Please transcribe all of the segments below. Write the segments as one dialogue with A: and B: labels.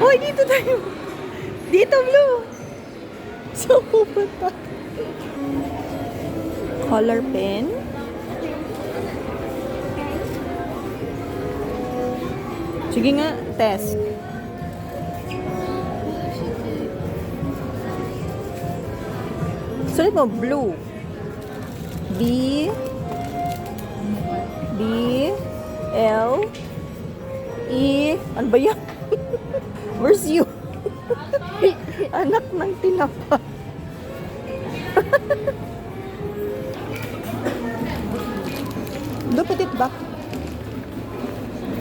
A: Hoy, dito tayo. Dito, Blue. Saan pupunta? Color pen. Sige nga, test. Sulit mo, blue. B L E. Ano ba yan? Where's you? Anak ng tinapa. Do, put it back.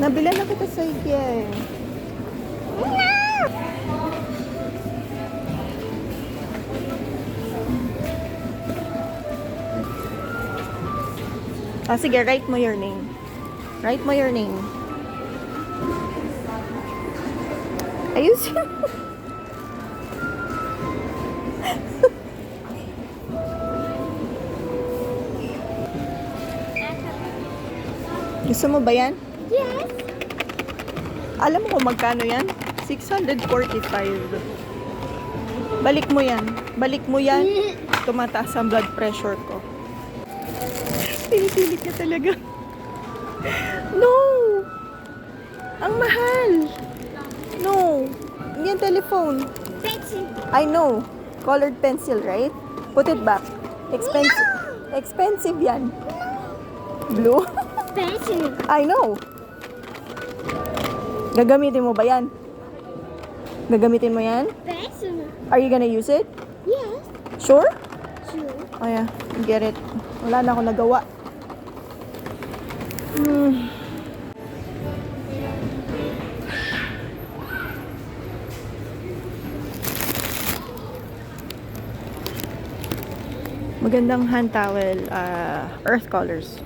A: Nabila na kita sa IKEA eh. Sige, write mo your name. Write mo your name. Ayos yun. Gusto mo ba yan?
B: Yes.
A: Alam mo kung magkano yan? 645. Balik mo yan. Balik mo yan. Tumataas ang blood pressure ko. Pinipilit niya talaga. No! Ang mahal! No! Hindi yan telephone.
B: Pencil.
A: I know. Colored pencil, right? Put it back. Expensive. Expensive yan. Blue?
B: Pencil.
A: I know. Gagamitin mo ba yan? Gagamitin mo yan?
B: Pencil.
A: Are you gonna use it?
B: Yes.
A: Sure?
B: Sure.
A: Oh yeah, get it. Wala na akong nagawa. Magandang hand towel, earth colors.